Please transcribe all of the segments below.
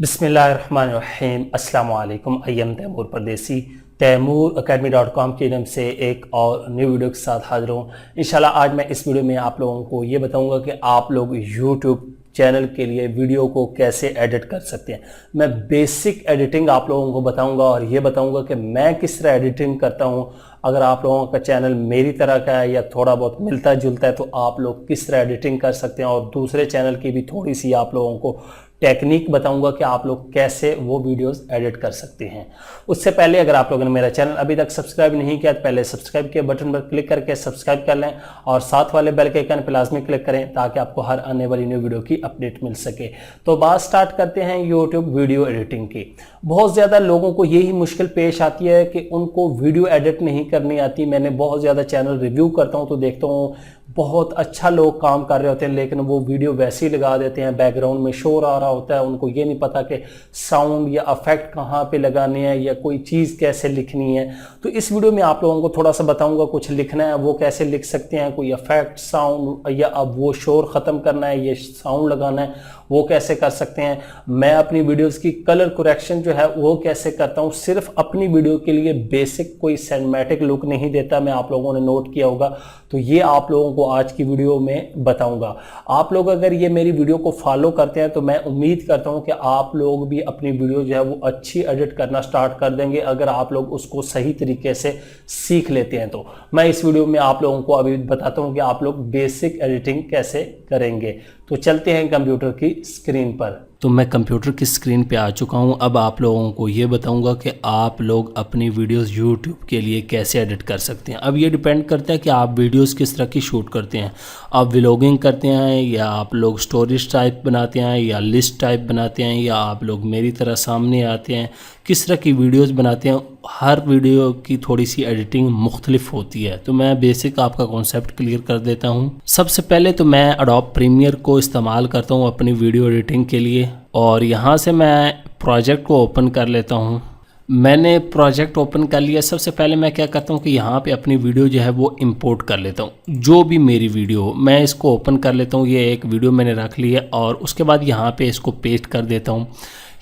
बिस्मिल्लाहिर्रहमानिर्रहीम अस्सलाम वालेकुम। आई एम तैमूर परदेसी तैमूरacademy.com के नाम से एक और न्यू वीडियो के साथ हाजिर हूँ। इंशाल्लाह आज मैं इस वीडियो में आप लोगों को ये बताऊंगा कि आप लोग यूट्यूब चैनल के लिए वीडियो को कैसे एडिट कर सकते हैं। मैं बेसिक एडिटिंग आप लोगों को बताऊंगा और ये बताऊंगा कि मैं किस तरह एडिटिंग करता हूँ। अगर आप लोगों का चैनल मेरी तरह का है या थोड़ा बहुत मिलता जुलता है तो आप लोग किस तरह एडिटिंग कर सकते हैं, और दूसरे चैनल की भी थोड़ी सी आप लोगों को टेक्निक बताऊंगा कि आप लोग कैसे वो वीडियोस एडिट कर सकते हैं। उससे पहले अगर आप लोगों ने मेरा चैनल अभी तक सब्सक्राइब नहीं किया तो पहले सब्सक्राइब के बटन पर क्लिक करके सब्सक्राइब कर लें और साथ वाले बेल के आइकन पर लाजमी क्लिक करें ताकि आपको हर आने वाली न्यू वीडियो की अपडेट मिल सके। तो बात स्टार्ट करते हैं यूट्यूब वीडियो एडिटिंग की। बहुत ज़्यादा लोगों को यही मुश्किल पेश आती है कि उनको वीडियो एडिट नहीं करनी आती। मैंने बहुत ज़्यादा चैनल रिव्यू करता हूँ तो देखता हूँ बहुत अच्छा लोग काम कर रहे होते हैं, लेकिन वो वीडियो वैसे ही लगा देते हैं, बैकग्राउंड में शोर आ रहा होता है, उनको ये नहीं पता कि साउंड या इफेक्ट कहाँ पे लगाने हैं या कोई चीज़ कैसे लिखनी है। तो इस वीडियो में आप लोगों को थोड़ा सा बताऊंगा कुछ लिखना है वो कैसे लिख सकते हैं, कोई इफेक्ट साउंड या अब वो शोर ख़त्म करना है ये साउंड लगाना है वो कैसे कर सकते हैं। मैं अपनी वीडियोस की कलर करेक्शन जो है वो कैसे करता हूँ, सिर्फ अपनी वीडियो के लिए बेसिक कोई सिनेमैटिक लुक नहीं देता मैं, आप लोगों ने नोट किया होगा। तो ये आप लोगों को आज की वीडियो में बताऊंगा। आप लोग अगर ये मेरी वीडियो को फॉलो करते हैं तो मैं उम्मीद करता हूं कि आप लोग भी अपनी वीडियो जो है वो अच्छी एडिट करना स्टार्ट कर देंगे अगर आप लोग उसको सही तरीके से सीख लेते हैं। तो मैं इस वीडियो में आप लोगों को अभी बताता हूं कि आप लोग बेसिक एडिटिंग कैसे करेंगे। तो चलते हैं कंप्यूटर की स्क्रीन पर। तो मैं कंप्यूटर की स्क्रीन पे आ चुका हूँ। अब आप लोगों को ये बताऊँगा कि आप लोग अपनी वीडियोस यूट्यूब के लिए कैसे एडिट कर सकते हैं। अब ये डिपेंड करता है कि आप वीडियोस किस तरह की शूट करते हैं। आप व्लॉगिंग करते हैं या आप लोग स्टोरीज टाइप बनाते हैं या लिस्ट टाइप बनाते हैं या आप लोग मेरी तरह सामने आते हैं, किस तरह की वीडियोस बनाते हैं। हर वीडियो की थोड़ी सी एडिटिंग मुख्तलिफ होती है। तो मैं बेसिक आपका कॉन्सेप्ट क्लियर कर देता हूँ। सबसे पहले तो मैं एडोब प्रीमियर को इस्तेमाल करता हूँ अपनी वीडियो एडिटिंग के लिए, और यहाँ से मैं प्रोजेक्ट को ओपन कर लेता हूँ। मैंने प्रोजेक्ट ओपन कर लिया। सबसे पहले मैं क्या करता हूँ कि यहाँ पे अपनी वीडियो जो है वो इंपोर्ट कर लेता हूँ। जो भी मेरी वीडियो हो मैं इसको ओपन कर लेता हूँ। ये एक वीडियो मैंने रख ली है और उसके बाद यहाँ पे इसको पेस्ट कर देता हूँ।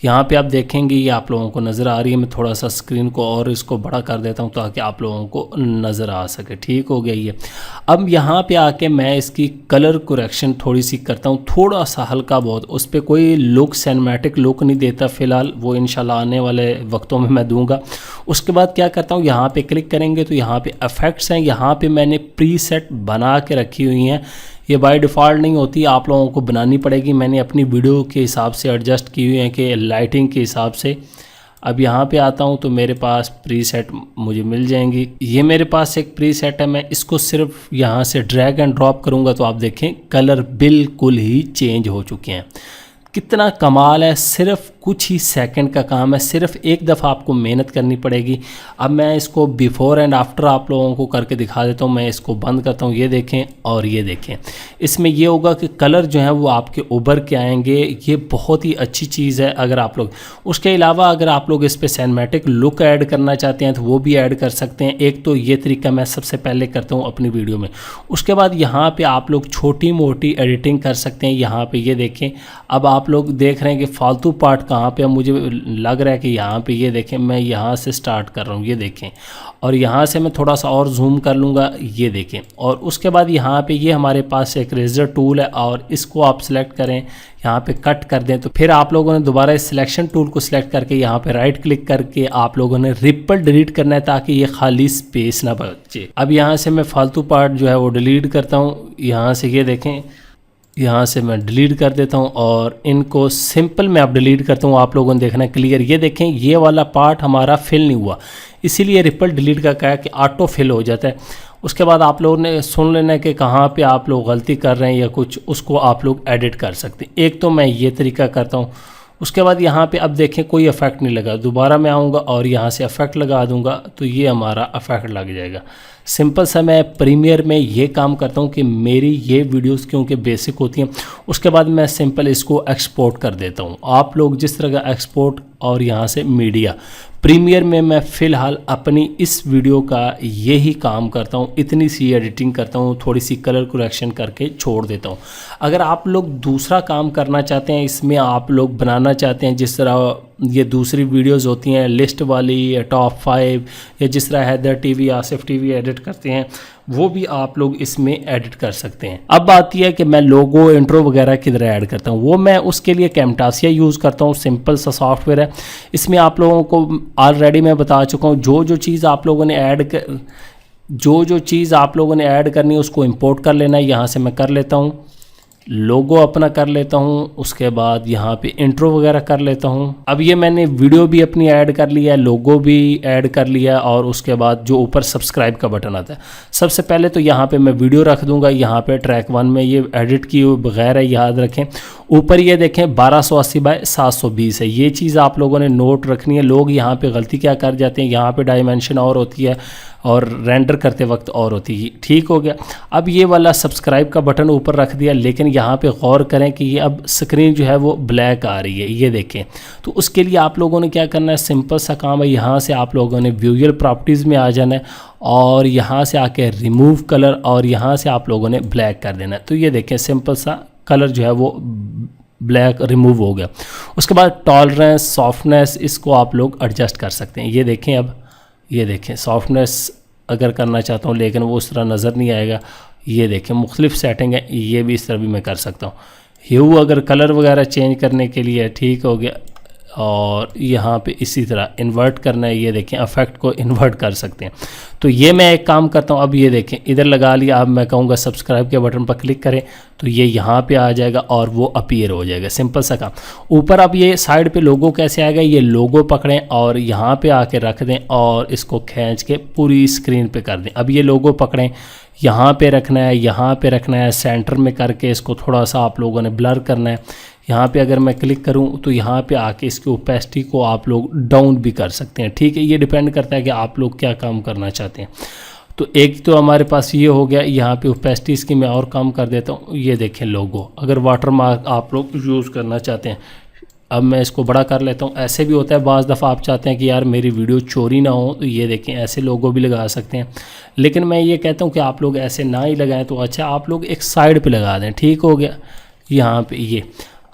यहाँ पे आप देखेंगे ये आप लोगों को नज़र आ रही है। मैं थोड़ा सा स्क्रीन को और इसको बड़ा कर देता हूँ ताकि आप लोगों को नज़र आ सके। ठीक हो गया ये। अब यहाँ पे आके मैं इसकी कलर करेक्शन थोड़ी सी करता हूँ, थोड़ा सा हल्का बहुत। उस पर कोई लुक सिनेमैटिक लुक नहीं देता फ़िलहाल, वो इंशाल्लाह आने वाले वक्तों में मैं दूंगा। उसके बाद क्या करता हूँ, यहाँ पे क्लिक करेंगे तो यहाँ पे इफेक्ट्स हैं। यहाँ पे मैंने प्रीसेट बना के रखी हुई हैं। ये बाय डिफ़ॉल्ट नहीं होती, आप लोगों को बनानी पड़ेगी। मैंने अपनी वीडियो के हिसाब से एडजस्ट की हुई है कि लाइटिंग के हिसाब से। अब यहाँ पे आता हूँ तो मेरे पास प्रीसेट मुझे मिल जाएंगी। ये मेरे पास एक प्रीसेट है, मैं इसको सिर्फ यहाँ से ड्रैग एंड ड्रॉप करूँगा तो आप देखें कलर बिल्कुल ही चेंज हो चुके हैं। कितना कमाल है, सिर्फ कुछ ही सेकंड का काम है, सिर्फ एक दफ़ा आपको मेहनत करनी पड़ेगी। अब मैं इसको बिफ़ोर एंड आफ्टर आप लोगों को करके दिखा देता हूँ। मैं इसको बंद करता हूँ, ये देखें और ये देखें। इसमें ये होगा कि कलर जो है वो आपके उभर के आएंगे। ये बहुत ही अच्छी चीज़ है अगर आप लोग। उसके अलावा अगर आप लोग इस पर सिनेमैटिक लुक ऐड करना चाहते हैं तो वो भी ऐड कर सकते हैं। एक तो ये तरीका मैं सबसे पहले करता हूँ अपनी वीडियो में। उसके बाद यहाँ पर आप लोग छोटी मोटी एडिटिंग कर सकते हैं। यहाँ पर ये देखें, अब आप लोग देख रहे हैं कि फालतू पार्ट कहाँ पे है। मुझे लग रहा है कि यहाँ पे ये देखें, मैं यहाँ से स्टार्ट कर रहा हूँ, ये देखें, और यहाँ से मैं थोड़ा सा और जूम कर लूँगा, ये देखें। और उसके बाद यहाँ पे ये हमारे पास एक रेजर टूल है और इसको आप सिलेक्ट करें, यहाँ पे कट कर दें। तो फिर आप लोगों ने दोबारा इस सिलेक्शन टूल को सिलेक्ट करके यहाँ पे राइट क्लिक करके आप लोगों ने रिपल डिलीट करना है ताकि ये खाली स्पेस ना बचे। अब यहाँ से मैं फालतू पार्ट जो है वो डिलीट करता हूँ। यहाँ से ये देखें, यहाँ से मैं डिलीट कर देता हूँ और इनको सिंपल में अब डिलीट करता हूँ। आप लोगों ने देखना है क्लियर। ये देखें ये वाला पार्ट हमारा फिल नहीं हुआ, इसीलिए रिपल डिलीट का कहा कि ऑटो फिल हो जाता है। उसके बाद आप लोगों ने सुन लेना है कि कहाँ पे आप लोग गलती कर रहे हैं या कुछ, उसको आप लोग एडिट कर सकते हैं। एक तो मैं ये तरीका करता हूँ। उसके बाद यहाँ पे अब देखें कोई इफेक्ट नहीं लगा, दोबारा मैं आऊँगा और यहाँ से इफेक्ट लगा दूँगा तो ये हमारा इफेक्ट लग जाएगा। सिंपल सा मैं प्रीमियर में ये काम करता हूँ कि मेरी ये वीडियोस क्योंकि बेसिक होती हैं, उसके बाद मैं सिंपल इसको एक्सपोर्ट कर देता हूँ। आप लोग जिस तरह का एक्सपोर्ट और यहाँ से मीडिया, प्रीमियर में मैं फ़िलहाल अपनी इस वीडियो का यही काम करता हूँ, इतनी सी एडिटिंग करता हूँ, थोड़ी सी कलर करेक्शन करके छोड़ देता हूँ। अगर आप लोग दूसरा काम करना चाहते हैं, इसमें आप लोग बनाना चाहते हैं जिस तरह ये दूसरी वीडियोस होती हैं लिस्ट वाली या टॉप 5 या जिस तरह Haider TV, Asif TV edit करते हैं, वो भी आप लोग इसमें एडिट कर सकते हैं। अब आती है कि मैं लोगो, इंट्रो वगैरह किधर ऐड करता हूँ, वो मैं उसके लिए कैमटासिया यूज़ करता हूँ। सिंपल सा सॉफ्टवेयर है। इसमें आप लोगों को ऑलरेडी मैं बता चुका हूँ जो चीज़ आप लोगों ने ऐड करनी है उसको इंपोर्ट कर लेना है। यहाँ से मैं कर लेता हूँ, लोगो अपना कर लेता हूँ, उसके बाद यहाँ पे इंट्रो वगैरह कर लेता हूँ। अब ये मैंने वीडियो भी अपनी ऐड कर लिया है, लोगो भी ऐड कर लिया, और उसके बाद जो ऊपर सब्सक्राइब का बटन आता है, सबसे पहले तो यहाँ पे मैं वीडियो रख दूंगा। यहाँ पे ट्रैक 1 में ये एडिट की हुई बगैर है, याद रखें। ऊपर ये देखें 1280 बाय 720 है, ये चीज़ आप लोगों ने नोट रखनी है। लोग यहाँ पे गलती क्या कर जाते हैं, यहाँ पे डायमेंशन और होती है और रेंडर करते वक्त और होती है। ठीक हो गया। अब ये वाला सब्सक्राइब का बटन ऊपर रख दिया, लेकिन यहाँ पे गौर करें कि ये अब स्क्रीन जो है वो ब्लैक आ रही है, ये देखें। तो उसके लिए आप लोगों ने क्या करना है, सिंपल सा काम है, यहाँ से आप लोगों ने विजुअल प्रॉपर्टीज़ में आ जाना है और यहाँ से आके रिमूव कलर, और यहाँ से आप लोगों ने ब्लैक कर देना है। तो ये देखें सिंपल सा कलर जो है वो ब्लैक रिमूव हो गया। उसके बाद टॉलरेंस, सॉफ्टनेस, इसको आप लोग एडजस्ट कर सकते हैं। ये देखें, अब ये देखें सॉफ्टनेस अगर करना चाहता हूँ, लेकिन वो उस तरह नज़र नहीं आएगा। ये देखें मुख्तलिफ सेटिंग है, ये भी इस तरह भी मैं कर सकता हूँ। ह्यू अगर कलर वगैरह चेंज करने के लिए, ठीक हो गया। और यहाँ पे इसी तरह इन्वर्ट करना है, ये देखें अफेक्ट को इन्वर्ट कर सकते हैं। तो ये मैं एक काम करता हूँ, अब ये देखें इधर लगा लिया। अब मैं कहूँगा सब्सक्राइब के बटन पर क्लिक करें तो ये यहाँ पे आ जाएगा और वो अपीयर हो जाएगा। सिंपल सा काम। ऊपर अब ये साइड पे लोगो कैसे आएगा, ये लोगो पकड़ें और यहाँ पे आके रख दें और इसको खींच के पूरी स्क्रीन पे कर दें। अब ये लोगो पकड़ें, यहाँ पे रखना है, यहाँ पे रखना है, सेंटर में करके इसको थोड़ा सा आप लोगों ने ब्लर करना है। यहाँ पे अगर मैं क्लिक करूँ तो यहाँ पे आके इसकी ओपेसिटी को आप लोग डाउन भी कर सकते हैं। ठीक है, ये डिपेंड करता है कि आप लोग क्या काम करना चाहते हैं। तो एक तो हमारे पास ये हो गया, यहाँ पे ओपेसिटी इसकी मैं और कम कर देता हूँ। ये देखें लोगो, अगर वाटरमार्क आप लोग यूज़ करना चाहते हैं, अब मैं इसको बड़ा कर लेता हूँ। ऐसे भी होता है बाज़ दफ़ा आप चाहते हैं कि यार मेरी वीडियो चोरी ना हो, तो ये देखें ऐसे लोगो भी लगा सकते हैं। लेकिन मैं ये कहता हूँ कि आप लोग ऐसे ना ही लगाएं तो अच्छा, आप लोग एक साइड पे लगा दें। ठीक हो गया, यहाँ पे ये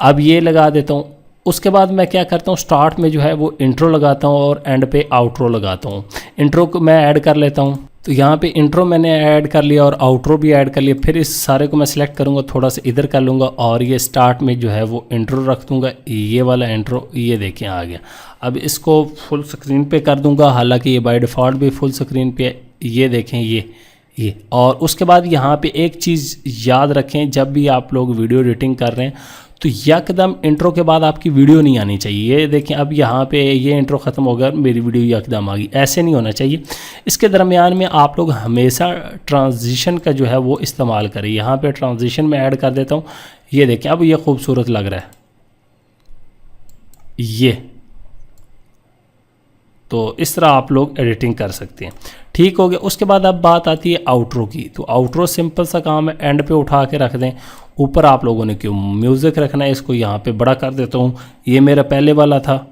अब ये लगा देता हूँ। उसके बाद मैं क्या करता हूँ, स्टार्ट में जो है वो इंट्रो लगाता हूँ और एंड पे आउट्रो लगाता हूँ। इंट्रो को मैं ऐड कर लेता हूँ, तो यहाँ पे इंट्रो मैंने ऐड कर लिया और आउट्रो भी ऐड कर लिया। फिर इस सारे को मैं सिलेक्ट करूँगा, थोड़ा सा इधर कर लूँगा और ये स्टार्ट में जो है वो इंट्रो रख दूँगा, ये वाला इंट्रो। ये देखें आ गया। अब इसको फुल स्क्रीन पे कर दूँगा, हालांकि ये बाय डिफ़ॉल्ट भी फुल स्क्रीन पे है। ये देखें ये और उसके बाद यहाँ पे एक चीज़ याद रखें, जब भी आप लोग वीडियो एडिटिंग कर रहे हैं तो यकदम इंट्रो के बाद आपकी वीडियो नहीं आनी चाहिए। ये देखें अब यहाँ पे ये इंट्रो ख़त्म हो गया, मेरी वीडियो यकदम आ गई, ऐसे नहीं होना चाहिए। इसके दरमियान में आप लोग हमेशा ट्रांजिशन का जो है वो इस्तेमाल करें। यहाँ पे ट्रांजिशन में ऐड कर देता हूँ। ये देखें अब ये खूबसूरत लग रहा है, ये तो इस तरह आप लोग एडिटिंग कर सकते हैं। ठीक हो गया। उसके बाद अब बात आती है आउट्रो की। तो आउट्रो सिंपल सा काम है, एंड पे उठा के रख दें। ऊपर आप लोगों ने क्यों म्यूज़िक रखना है, इसको यहाँ पे बड़ा कर देता हूँ। ये मेरा पहले वाला था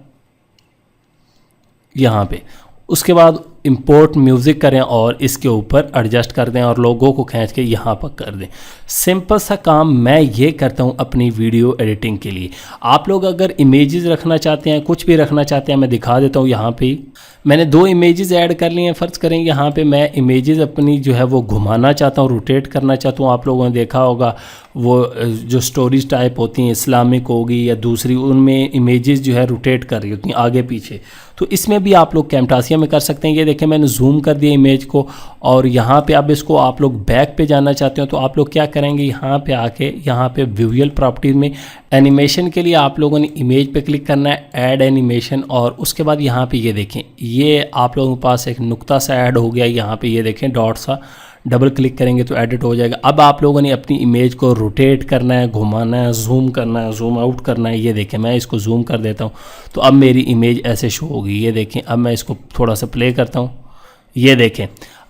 यहाँ पे। उसके बाद इंपोर्ट म्यूज़िक करें और इसके ऊपर एडजस्ट कर दें और लोगों को खींच के यहाँ पर कर दें। सिंपल सा काम मैं ये करता हूँ अपनी वीडियो एडिटिंग के लिए। आप लोग अगर इमेजेस रखना चाहते हैं, कुछ भी रखना चाहते हैं, मैं दिखा देता हूँ। यहाँ पे मैंने 2 इमेजेस ऐड कर लिए हैं। फ़र्ज़ करें यहाँ पे मैं इमेजेस अपनी जो है वो घुमाना चाहता हूँ, रोटेट करना चाहता हूँ। आप लोगों ने देखा होगा वो जो स्टोरीज टाइप होती हैं, इस्लामिक होगी या दूसरी, उनमें इमेजेस जो है रोटेट कर रही होती हैं आगे पीछे। तो इसमें भी आप लोग कैमटासिया में कर सकते हैं। ये देखें मैंने जूम कर दिया इमेज को और यहाँ पे अब इसको आप लोग बैक पे जाना चाहते हो तो आप लोग क्या करेंगे, यहाँ पे आके यहाँ पे विजुअल प्रॉपर्टीज में एनिमेशन के लिए आप लोगों ने इमेज पे क्लिक करना है, ऐड एनिमेशन। और उसके बाद यहाँ पे ये देखें, ये आप लोगों के पास एक नुक्ता सा ऐड हो गया। यहाँ पे ये देखें डॉट सा, डबल क्लिक करेंगे तो एडिट हो जाएगा। अब आप लोगों ने अपनी इमेज को रोटेट करना है, घुमाना है, जूम करना है, जूम आउट करना है। ये देखें मैं इसको जूम कर देता हूँ तो अब मेरी इमेज ऐसे शो होगी। ये देखें अब मैं इसको थोड़ा सा प्ले करता हूँ। ये देखें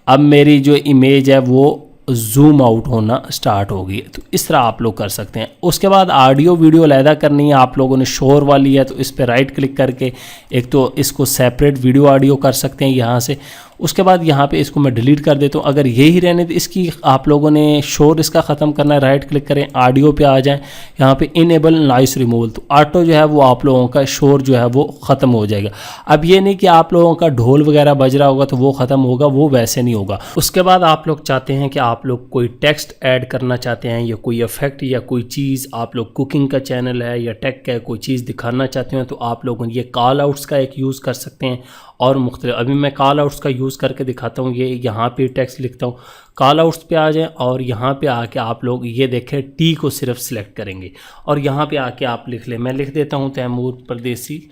अब मेरी जो इमेज है वो जूम आउट होना स्टार्ट होगी। तो इस तरह आप लोग कर सकते हैं। उसके बाद ऑडियो वीडियो अलहदा करनी है, आप लोगों ने शोर वाली है तो इस पर राइट क्लिक करके एक तो इसको सेपरेट वीडियो ऑडियो कर सकते हैं यहाँ से। उसके बाद यहाँ पे इसको मैं डिलीट कर देता हूँ। अगर यही रहने तो इसकी आप लोगों ने शोर इसका ख़त्म करना है, राइट क्लिक करें, ऑडियो पे आ जाएं, यहाँ पे इनेबल नॉइस रिमूवल, तो ऑटो जो है वो आप लोगों का शोर जो है वो ख़त्म हो जाएगा। अब ये नहीं कि आप लोगों का ढोल वगैरह बज रहा होगा तो वो ख़त्म होगा, वो वैसे नहीं होगा। उसके बाद आप लोग चाहते हैं कि आप लोग कोई टेक्स्ट ऐड करना चाहते हैं या कोई इफेक्ट या कोई चीज़, आप लोग कुकिंग का चैनल है या टेक का कोई चीज़ दिखाना चाहते हैं तो आप लोग ये कॉल आउट्स का एक यूज़ कर सकते हैं और मुख्तलिफ। अभी मैं कॉल आउट्स का यूज़ करके दिखाता हूँ। ये यहाँ पे टेक्स्ट लिखता हूँ, कॉल आउट्स पे आ जाएं और यहाँ पे आके आप लोग ये देखें टी को सिर्फ सिलेक्ट करेंगे और यहाँ पे आके आप लिख लें। मैं लिख देता हूँ तैमूर परदेसी,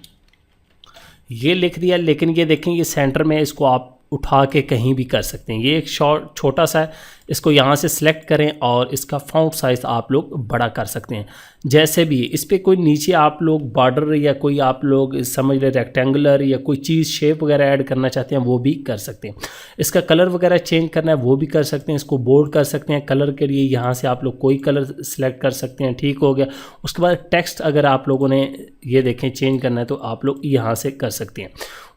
ये लिख दिया। लेकिन ये देखें ये सेंटर में, इसको आप उठा के कहीं भी कर सकते हैं। ये एक छोटा सा है, इसको यहाँ से सिलेक्ट करें और इसका फ़ॉन्ट साइज़ आप लोग बड़ा कर सकते हैं जैसे भी। इस पर कोई नीचे आप लोग बॉर्डर या कोई आप लोग समझ लें रेक्टेंगुलर या कोई चीज़ शेप वगैरह ऐड करना चाहते हैं वो भी कर सकते हैं। इसका कलर वगैरह चेंज करना है वो भी कर सकते हैं। इसको बोल्ड कर सकते हैं। कलर के लिए यहाँ से आप लोग कोई कलर सेलेक्ट कर सकते हैं, ठीक हो गया। उसके बाद टेक्स्ट अगर आप लोगों ने ये देखें चेंज करना है तो आप लोग यहाँ से कर सकते हैं।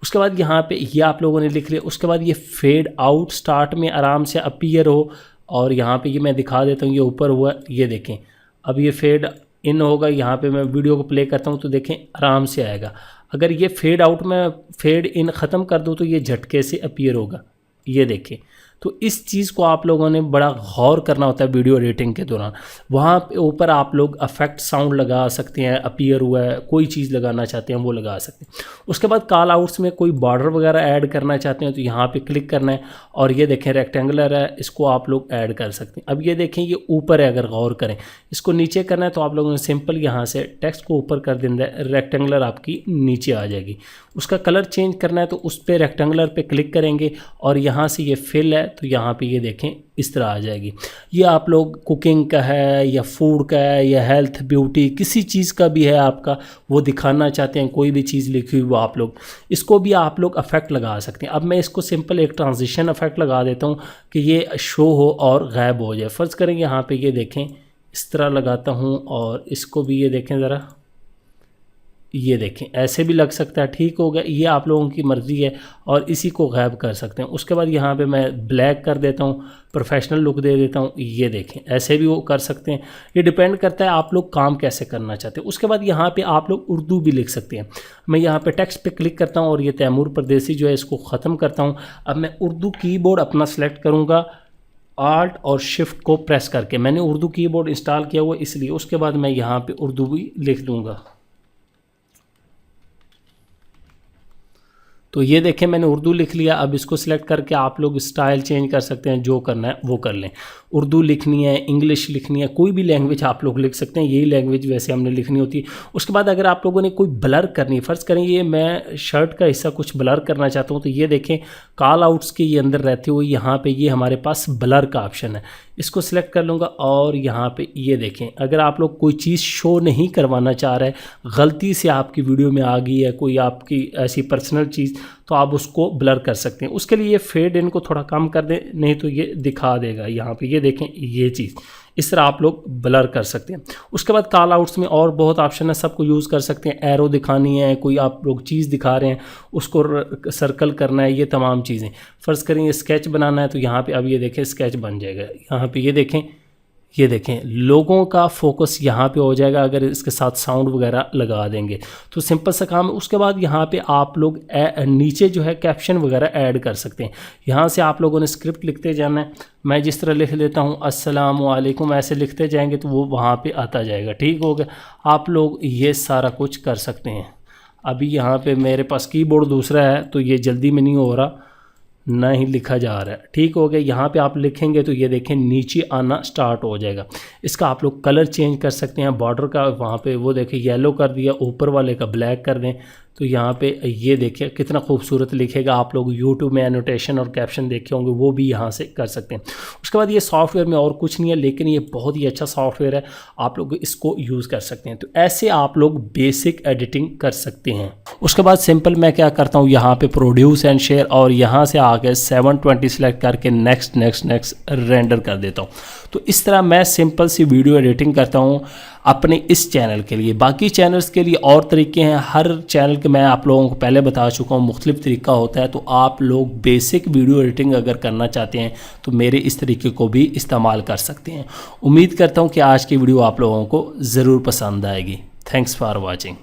उसके बाद यहाँ पे ये आप लोगों ने लिख लिया। उसके बाद ये फेड आउट स्टार्ट में आराम से अपीयर हो और यहाँ पे ये मैं दिखा देता हूँ, ये ऊपर हुआ, ये देखें अब ये फेड इन होगा। यहाँ पे मैं वीडियो को प्ले करता हूँ तो देखें आराम से आएगा। अगर ये फेड आउट में फेड इन ख़त्म कर दूँ तो ये झटके से अपीयर होगा, ये देखें। तो इस चीज़ को आप लोगों ने बड़ा गौर करना होता है वीडियो एडिटिंग के दौरान। वहाँ पे ऊपर आप लोग इफेक्ट साउंड लगा सकते हैं, अपीयर हुआ है, कोई चीज़ लगाना चाहते हैं वो लगा सकते हैं। उसके बाद कॉल आउट्स में कोई बॉर्डर वगैरह ऐड करना चाहते हैं तो यहाँ पे क्लिक करना है और ये देखें रेक्टेंगुलर है, इसको आप लोग ऐड कर सकते हैं। अब ये देखें ये ऊपर है, अगर गौर करें इसको नीचे करना है तो आप लोगों ने सिंपल यहाँ से टेक्स्ट को ऊपर कर देना है, रेक्टेंगुलर आपकी नीचे आ जाएगी। उसका कलर चेंज करना है तो उस पर रेक्टेंगुलर पे क्लिक करेंगे और यहाँ से ये फिल है तो यहाँ पे ये देखें इस तरह आ जाएगी। ये आप लोग कुकिंग का है या फूड का है या हेल्थ ब्यूटी किसी चीज़ का भी है आपका, वो दिखाना चाहते हैं, कोई भी चीज़ लिखी हुई वो आप लोग इसको भी आप लोग इफेक्ट लगा सकते हैं। अब मैं इसको सिंपल एक ट्रांजिशन इफेक्ट लगा देता हूँ कि ये शो हो और गायब हो जाए। फ़र्ज़ करें यहाँ पे ये देखें इस तरह लगाता हूँ और इसको भी ये देखें ज़रा, ये देखें ऐसे भी लग सकता है, ठीक हो गया। ये आप लोगों की मर्ज़ी है और इसी को गायब कर सकते हैं। उसके बाद यहाँ पे मैं ब्लैक कर देता हूँ, प्रोफेशनल लुक दे देता हूँ, ये देखें ऐसे भी वो कर सकते हैं। ये डिपेंड करता है आप लोग काम कैसे करना चाहते हैं। उसके बाद यहाँ पे आप लोग उर्दू भी लिख सकते हैं। मैं यहाँ पे टेक्स्ट पे क्लिक करता हूँ और ये तैमूर परदेसी जो है इसको ख़त्म करता हूँ। अब मैं उर्दू कीबोर्ड अपना सेलेक्ट करूँगा, आल्ट और शिफ्ट को प्रेस करके। मैंने उर्दू कीबोर्ड इंस्टॉल किया हुआ इसलिए। उसके बाद मैं यहाँ पे उर्दू भी लिख दूँगा। तो ये देखें मैंने उर्दू लिख लिया। अब इसको सिलेक्ट करके आप लोग स्टाइल चेंज कर सकते हैं, जो करना है वो कर लें। उर्दू लिखनी है, इंग्लिश लिखनी है, कोई भी लैंग्वेज आप लोग लिख सकते हैं। यही लैंग्वेज वैसे हमने लिखनी होती है। उसके बाद अगर आप लोगों ने कोई ब्लर करनी है, फ़र्ज़ करें ये मैं शर्ट का हिस्सा कुछ ब्लर करना चाहता हूँ तो ये देखें कॉल आउट्स के ये अंदर रहते हुए यहाँ पे ये हमारे पास ब्लर का ऑप्शन है। इसको सिलेक्ट कर लूँगा और यहाँ पे ये देखें अगर आप लोग कोई चीज़ शो नहीं करवाना चाह रहे, गलती से आपकी वीडियो में आ गई है कोई आपकी ऐसी पर्सनल चीज़, तो आप उसको ब्लर कर सकते हैं। उसके लिए फेड इनको थोड़ा कम कर दें, नहीं तो ये दिखा देगा। यहाँ पे ये देखें ये चीज़ इस तरह आप लोग ब्लर कर सकते हैं। उसके बाद कॉल आउट्स में और बहुत ऑप्शन है, सबको यूज़ कर सकते हैं। एरो दिखानी है, कोई आप लोग चीज़ दिखा रहे हैं उसको सर्कल करना है, ये तमाम चीज़ें। फ़र्ज़ करें ये स्केच बनाना है तो यहाँ पे अब ये देखें स्केच बन जाएगा। यहाँ पे ये देखें लोगों का फोकस यहाँ पे हो जाएगा अगर इसके साथ साउंड वगैरह लगा देंगे तो सिंपल सा काम है। उसके बाद यहाँ पे आप लोग नीचे जो है कैप्शन वगैरह ऐड कर सकते हैं। यहाँ से आप लोगों ने स्क्रिप्ट लिखते जाना है। मैं जिस तरह लिख लेता हूँ अस्सलामु अलैकुम, ऐसे लिखते जाएंगे तो वो वहाँ पे आता जाएगा, ठीक हो गया। आप लोग ये सारा कुछ कर सकते हैं। अभी यहाँ पे मेरे पास कीबोर्ड दूसरा है तो ये जल्दी में नहीं हो रहा, ना ही लिखा जा रहा है, ठीक हो गया। यहाँ पे आप लिखेंगे तो ये देखें नीचे आना स्टार्ट हो जाएगा। इसका आप लोग कलर चेंज कर सकते हैं। बॉर्डर का वहाँ पे वो देखें येलो कर दिया, ऊपर वाले का ब्लैक कर दें तो यहाँ पे ये देखिए कितना खूबसूरत लिखेगा। आप लोग यूट्यूब में एनोटेशन और कैप्शन देखे होंगे, वो भी यहाँ से कर सकते हैं। उसके बाद ये सॉफ्टवेयर में और कुछ नहीं है, लेकिन ये बहुत ही अच्छा सॉफ्टवेयर है, आप लोग इसको यूज़ कर सकते हैं। तो ऐसे आप लोग बेसिक एडिटिंग कर सकते हैं। उसके बाद सिंपल मैं क्या करता हूँ, यहाँ पे प्रोड्यूस एंड शेयर और यहाँ से आके 720 सेलेक्ट करके नेक्स्ट रेंडर कर देता हूँ। तो इस तरह मैं सिंपल सी वीडियो एडिटिंग करता हूँ अपने इस चैनल के लिए। बाकी चैनल्स के लिए और तरीके हैं, हर चैनल के मैं आप लोगों को पहले बता चुका हूँ, मुख्तलिफ तरीका होता है। तो आप लोग बेसिक वीडियो एडिटिंग अगर करना चाहते हैं तो मेरे इस तरीके को भी इस्तेमाल कर सकते हैं। उम्मीद करता हूँ कि आज की वीडियो आप लोगों को ज़रूर पसंद आएगी। Thanks for watching.